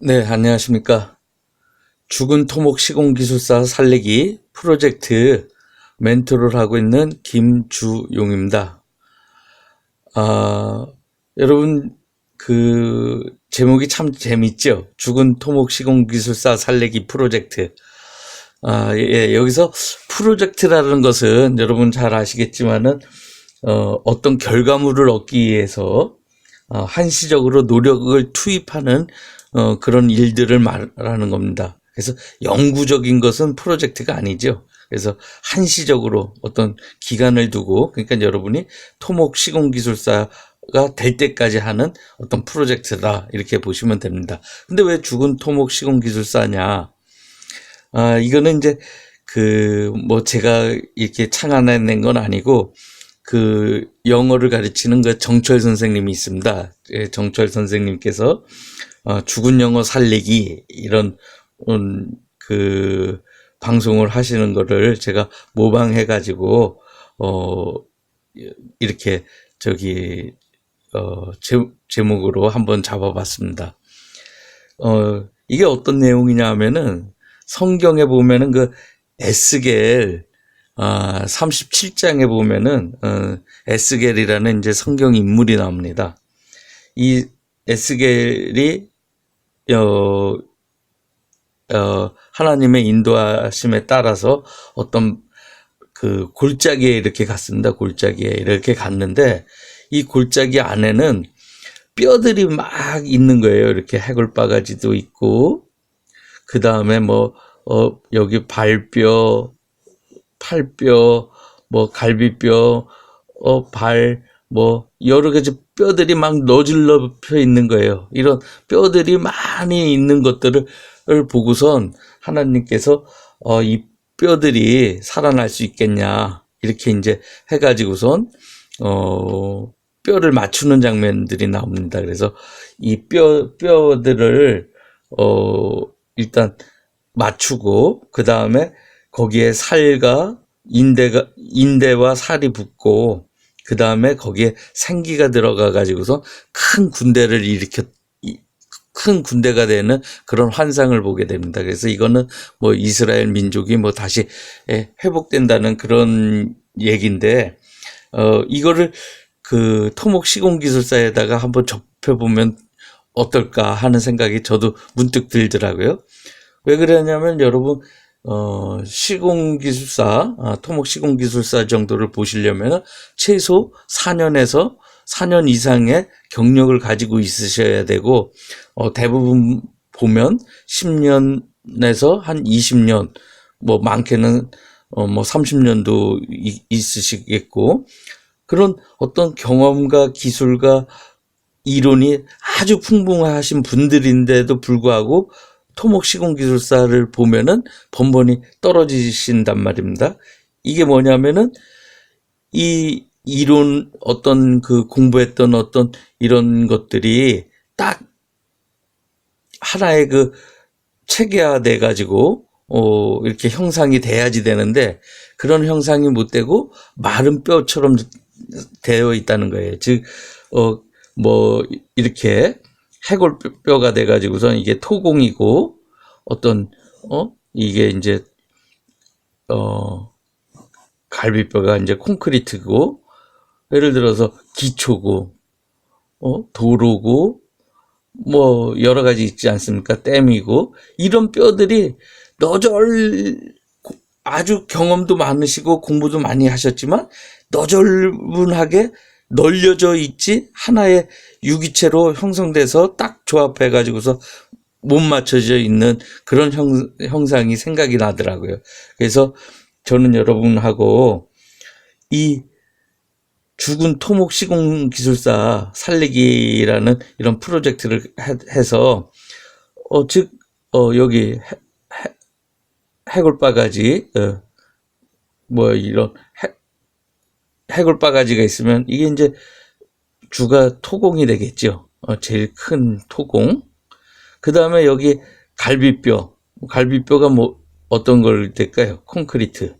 네, 안녕하십니까. 죽은 토목 시공기술사 살리기 프로젝트 멘토를 하고 있는 김주용입니다. 아, 여러분, 제목이 참 재밌죠? 죽은 토목 시공기술사 살리기 프로젝트. 여기서 프로젝트라는 것은 여러분 잘 아시겠지만은, 어떤 결과물을 얻기 위해서 한시적으로 노력을 투입하는 그런 일들을 말하는 겁니다. 그래서 영구적인 것은 프로젝트가 아니죠. 그래서 한시적으로 어떤 기간을 두고, 그러니까 여러분이 토목 시공기술사가 될 때까지 하는 어떤 프로젝트다, 이렇게 보시면 됩니다. 근데 왜 죽은 토목 시공기술사냐? 이거는 이제 제가 이렇게 창안해낸 건 아니고, 영어를 가르치는 정철 선생님이 있습니다. 예, 정철 선생님께서 죽은 영어 살리기 이런 방송을 하시는 거를 제가 모방해 가지고 이렇게 제목으로 한번 잡아봤습니다. 이게 어떤 내용이냐 하면은 성경에 보면은 에스겔 37장에 보면은 에스겔이라는 이제 성경 인물이 나옵니다. 이 에스겔이 하나님의 인도하심에 따라서 어떤 골짜기에 이렇게 갔습니다. 골짜기에 이렇게 갔는데 이 골짜기 안에는 뼈들이 막 있는 거예요. 이렇게 해골바가지도 있고, 그 다음에 여기 발뼈, 팔뼈, 갈비뼈, 여러 가지 뼈들이 막 너질러펴 있는 거예요. 이런 뼈들이 많이 있는 것들을 보고선 하나님께서, 이 뼈들이 살아날 수 있겠냐, 이렇게 이제 해가지고선, 뼈를 맞추는 장면들이 나옵니다. 그래서 이 뼈들을, 일단 맞추고, 그 다음에 거기에 살과 인대와 살이 붙고, 그 다음에 거기에 생기가 들어가 가지고서 큰 군대가 되는 그런 환상을 보게 됩니다. 그래서 이거는 이스라엘 민족이 다시 회복된다는 그런 얘기인데, 이거를 토목 시공기술사에다가 한번 접해보면 어떨까 하는 생각이 저도 문득 들더라고요. 왜 그러냐면 여러분, 토목 시공기술사 정도를 보시려면 최소 4년에서 4년 이상의 경력을 가지고 있으셔야 되고, 대부분 보면 10년에서 한 20년, 많게는 30년도 있으시겠고, 그런 어떤 경험과 기술과 이론이 아주 풍부하신 분들인데도 불구하고 토목 시공기술사를 보면은 번번이 떨어지신단 말입니다. 이게 뭐냐면은 이 이론, 공부했던 어떤 이런 것들이 딱 하나의 체계화돼 가지고 이렇게 형상이 돼야지 되는데, 그런 형상이 못 되고 마른 뼈처럼 되어 있다는 거예요. 즉 이렇게 해골뼈가 돼 가지고선 이게 토공이고, 이게 이제 갈비뼈가 이제 콘크리트고, 예를 들어서 기초고, 도로고, 여러 가지 있지 않습니까? 댐이고, 이런 뼈들이 아주 경험도 많으시고 공부도 많이 하셨지만 너절분하게 널려져 있지, 하나의 유기체로 형성돼서 딱 조합해 가지고서 못 맞춰져 있는 그런 형상이 생각이 나더라고요. 그래서 저는 여러분하고 이 죽은 토목 시공 기술사 살리기라는 이런 프로젝트를 해서, 여기 해골바가지, 이런 해골바가지가 있으면 이게 이제 주가 토공이 되겠죠. 제일 큰 토공. 그 다음에 여기 갈비뼈가 어떤 걸 될까요? 콘크리트.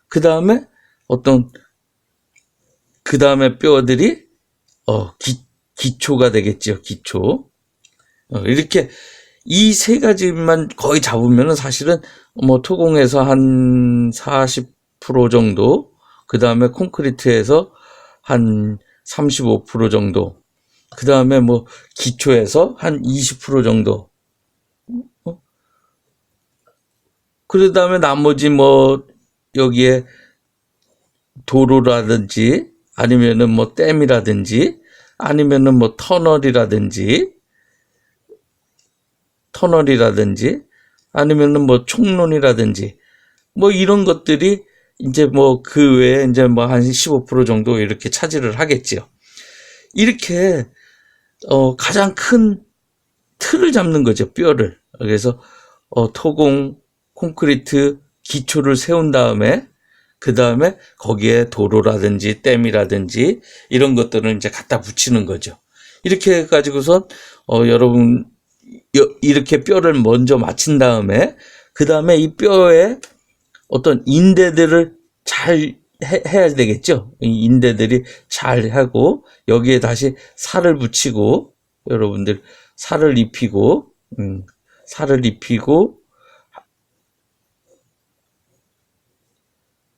그 다음에 그 다음에 뼈들이 기초가 되겠죠. 기초. 이렇게 이 세 가지만 거의 잡으면은 사실은 뭐 토공에서 한 40% 정도, 그 다음에 콘크리트에서 한 35% 정도, 그 다음에 뭐 기초에서 한 20% 정도, 그 다음에 나머지 뭐 여기에 도로라든지 아니면은 뭐 댐이라든지 아니면은 뭐 터널이라든지 아니면은 뭐 총론이라든지 뭐 이런 것들이 이제 뭐 그 외에 이제 뭐 한 15% 정도 이렇게 차지를 하겠지요. 이렇게 가장 큰 틀을 잡는 거죠, 뼈를. 그래서 토공, 콘크리트 기초를 세운 다음에 그 다음에 거기에 도로라든지 댐이라든지 이런 것들을 이제 갖다 붙이는 거죠. 이렇게 해가지고서 여러분 이렇게 뼈를 먼저 맞춘 다음에 그 다음에 이 뼈에 어떤 인대들을 잘 해야 되겠죠. 이 인대들이 잘 하고 여기에 다시 살을 붙이고 여러분들 살을 입히고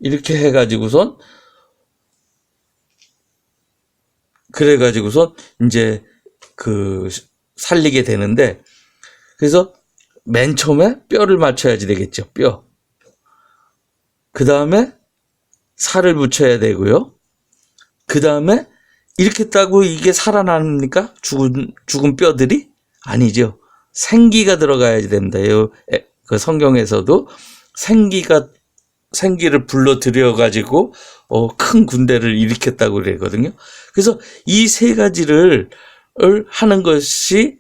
이렇게 해가지고선 그래가지고선 이제 그 살리게 되는데, 그래서 맨 처음에 뼈를 맞춰야지 되겠죠. 뼈. 그 다음에 살을 붙여야 되고요. 그 다음에 이렇게 했다고 이게 살아납니까? 죽은 뼈들이? 아니죠. 생기가 들어가야지 됩니다. 그 성경에서도 생기를 불러들여 가지고 큰 군대를 일으켰다고 그러거든요. 그래서 이 세 가지를 하는 것이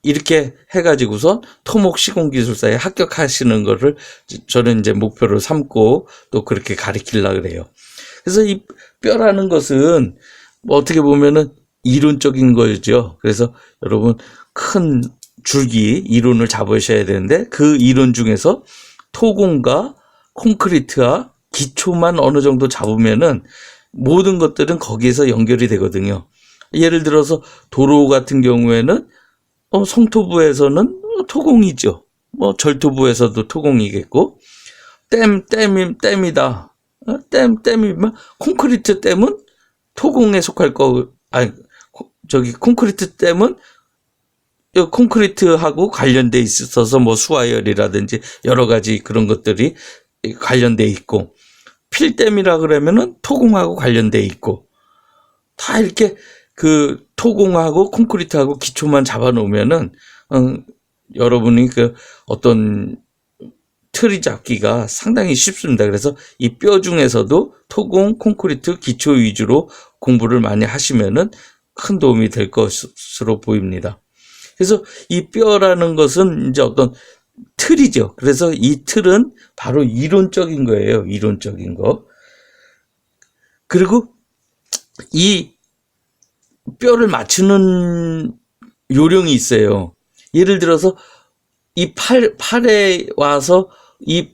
이렇게 해가지고서 토목시공기술사에 합격하시는 거를 저는 이제 목표로 삼고 또 그렇게 가르치려고 그래요. 그래서 이 뼈라는 것은 뭐 어떻게 보면은 이론적인 거죠. 그래서 여러분 큰 줄기 이론을 잡으셔야 되는데 그 이론 중에서 토공과 콘크리트와 기초만 어느 정도 잡으면은 모든 것들은 거기에서 연결이 되거든요. 예를 들어서 도로 같은 경우에는 성토부에서는 토공이죠. 뭐 절토부에서도 토공이겠고, 댐이다. 댐이면 콘크리트 댐은 토공에 속할 거, 아니 콘크리트 댐은 콘크리트하고 관련돼 있어서 뭐 수화열이라든지 여러 가지 그런 것들이 관련돼 있고, 필댐이라 그러면은 토공하고 관련돼 있고, 다 이렇게 그 토공하고 콘크리트하고 기초만 잡아 놓으면은 여러분이 그 어떤 틀이 잡기가 상당히 쉽습니다. 그래서 이 뼈 중에서도 토공, 콘크리트, 기초 위주로 공부를 많이 하시면은 큰 도움이 될 것으로 보입니다. 그래서 이 뼈라는 것은 이제 어떤 틀이죠. 그래서 이 틀은 바로 이론적인 거예요. 이론적인 거. 그리고 이 뼈를 맞추는 요령이 있어요. 예를 들어서 이 팔에 와서 이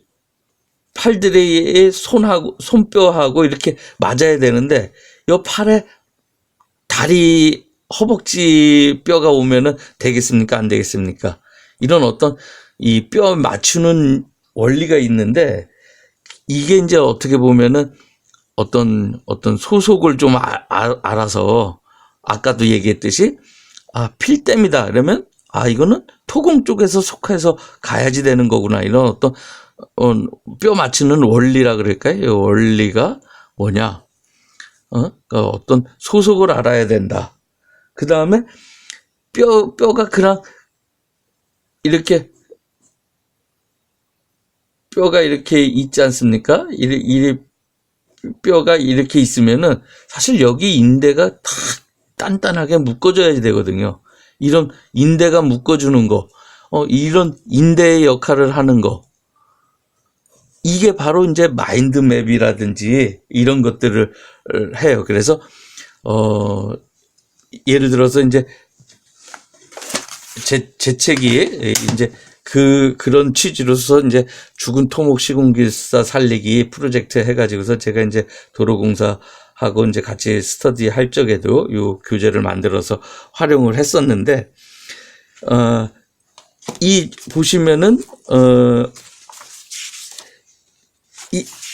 팔들의 손뼈하고 이렇게 맞아야 되는데, 이 팔에 다리, 허벅지 뼈가 오면은 되겠습니까? 안 되겠습니까? 이런 어떤 이 뼈 맞추는 원리가 있는데, 이게 이제 어떻게 보면은 어떤 소속을 좀 알아서, 아까도 얘기했듯이, 필댐이다. 그러면, 이거는 토공 쪽에서 속해서 가야지 되는 거구나. 이런 어떤, 뼈 맞추는 원리라 그럴까요? 이 원리가 뭐냐? 그러니까 어떤 소속을 알아야 된다. 그 다음에 뼈가 그냥 이렇게 뼈가 이렇게 있지 않습니까? 뼈가 이렇게 있으면은 사실 여기 인대가 다 단단하게 묶어줘야 되거든요. 이런 인대가 묶어주는 거, 이런 인대의 역할을 하는 거, 이게 바로 이제 마인드맵이라든지 이런 것들을 해요. 그래서 예를 들어서 이제 제 책이 이제 그런 취지로서 이제 죽은 토목 시공기사 살리기 프로젝트 해가지고서 제가 이제 도로공사 하고 이제 같이 스터디 할 적에도 요 교재를 만들어서 활용을 했었는데, 이 보시면은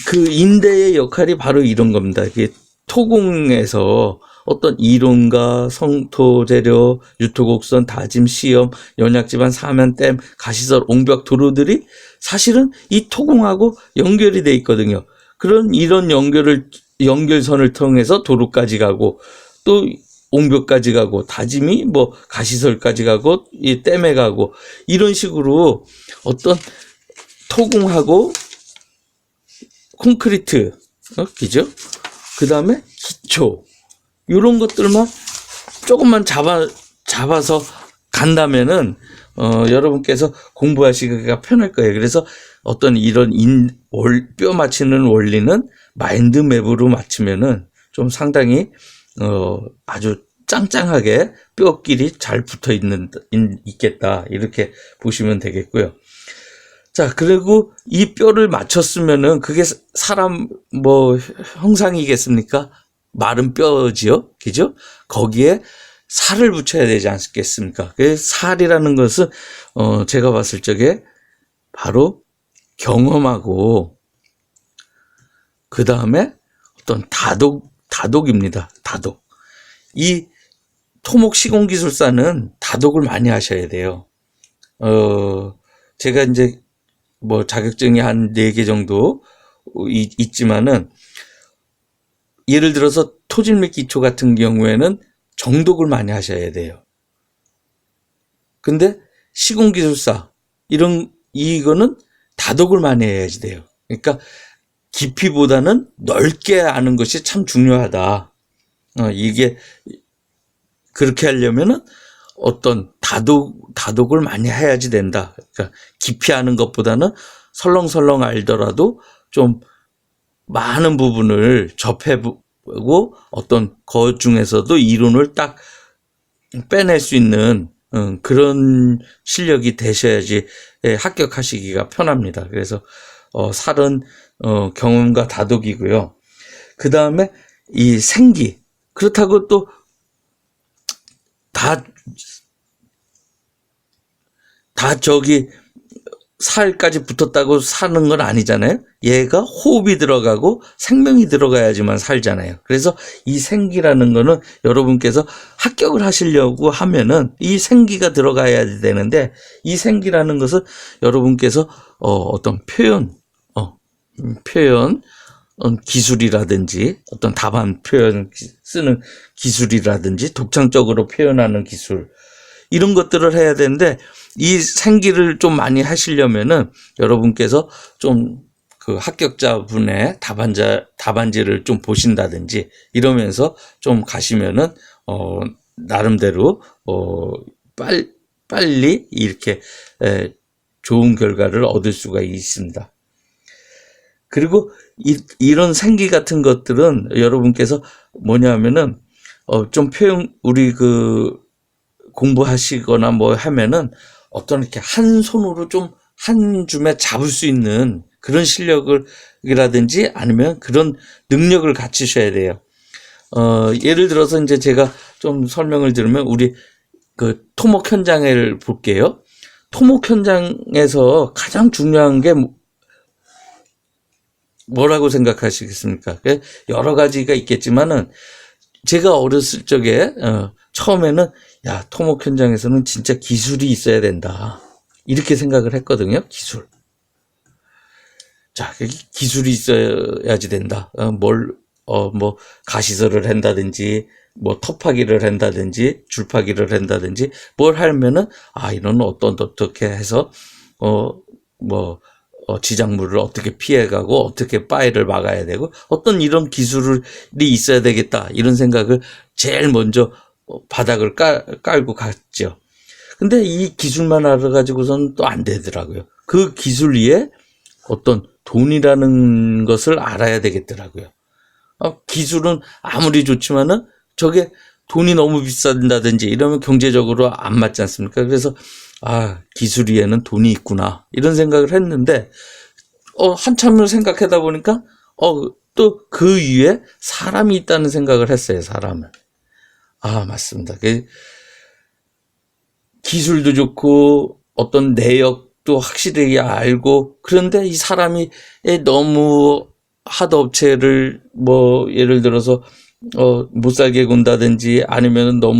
그 인대의 역할이 바로 이런 겁니다. 이게 토공에서 어떤 이론과 성토 재료, 유토곡선, 다짐, 시험, 연약지반, 사면, 댐, 가시설, 옹벽, 도로들이 사실은 이 토공하고 연결이 돼 있거든요. 이런 연결선을 통해서 도로까지 가고, 또 옹벽까지 가고, 다짐이 뭐 가시설까지 가고, 이 댐에 가고, 이런 식으로 어떤 토공하고 콘크리트, 그죠? 그 다음에 기초, 이런 것들만 조금만 잡아서 간다면은, 여러분께서 공부하시기가 편할 거예요. 그래서 어떤 이런 뼈 맞추는 원리는 마인드맵으로 맞추면은 좀 상당히, 아주 짱짱하게 뼈끼리 잘 붙어 있겠다. 이렇게 보시면 되겠고요. 자, 그리고 이 뼈를 맞췄으면은 그게 사람 형상이겠습니까? 마른 뼈지요, 그죠? 거기에 살을 붙여야 되지 않겠습니까? 그 살이라는 것은 제가 봤을 적에 바로 경험하고, 그 다음에 어떤 다독입니다. 다독. 이 토목 시공기술사는 다독을 많이 하셔야 돼요. 제가 이제 자격증이 한 4개 정도 있지만은, 예를 들어서 토질 및 기초 같은 경우에는 정독을 많이 하셔야 돼요. 근데 시공기술사, 이거는 다독을 많이 해야지 돼요. 그러니까 깊이보다는 넓게 아는 것이 참 중요하다. 이게 그렇게 하려면은 어떤 다독을 많이 해야지 된다. 그러니까 깊이 아는 것보다는 설렁설렁 알더라도 좀 많은 부분을 접해보고 어떤 것 중에서도 이론을 딱 빼낼 수 있는 그런 실력이 되셔야지 합격하시기가 편합니다. 그래서 살은 경험과 다독이고요. 그 다음에 이 생기, 그렇다고 또 다 저기 살까지 붙었다고 사는 건 아니잖아요. 얘가 호흡이 들어가고 생명이 들어가야지만 살잖아요. 그래서 이 생기라는 거는 여러분께서 합격을 하시려고 하면은 이 생기가 들어가야 되는데, 이 생기라는 것은 여러분께서 어떤 표현 기술이라든지 어떤 답안 표현 쓰는 기술이라든지 독창적으로 표현하는 기술, 이런 것들을 해야 되는데, 이 생기를 좀 많이 하시려면은 여러분께서 좀 그 합격자분의 답안지를 좀 보신다든지 이러면서 좀 가시면은 나름대로 빨리 이렇게 좋은 결과를 얻을 수가 있습니다. 그리고 이런 생기 같은 것들은 여러분께서 뭐냐면은 좀 우리 공부하시거나 하면은 어떤 이렇게 한 손으로 좀 한 줌에 잡을 수 있는 그런 실력이라든지 아니면 그런 능력을 갖추셔야 돼요. 예를 들어서 이제 제가 좀 설명을 드리면, 우리 토목 현장을 볼게요. 토목 현장에서 가장 중요한 게 뭐라고 생각하시겠습니까? 여러 가지가 있겠지만은, 제가 어렸을 적에 처음에는 토목 현장에서는 진짜 기술이 있어야 된다, 이렇게 생각을 했거든요. 기술. 자, 기술이 있어야지 된다. 가시설을 한다든지, 톱하기를 한다든지, 줄파기를 한다든지, 뭘 하면은, 이런 어떻게 해서, 지작물을 어떻게 피해가고, 어떻게 빠이를 막아야 되고, 어떤 이런 기술이 있어야 되겠다, 이런 생각을 제일 먼저 바닥을 깔고 갔죠. 근데 이 기술만 알아가지고서는 또 안 되더라고요. 그 기술 위에 어떤 돈이라는 것을 알아야 되겠더라고요. 기술은 아무리 좋지만은 저게 돈이 너무 비싼다든지 이러면 경제적으로 안 맞지 않습니까? 그래서 기술 위에는 돈이 있구나, 이런 생각을 했는데, 한참을 생각하다 보니까 또 그 위에 사람이 있다는 생각을 했어요, 사람을. 아, 맞습니다. 기술도 좋고 어떤 내역도 확실히 알고, 그런데 이 사람이 너무 하드업체를 뭐 예를 들어서 못 살게 군다든지 아니면 너무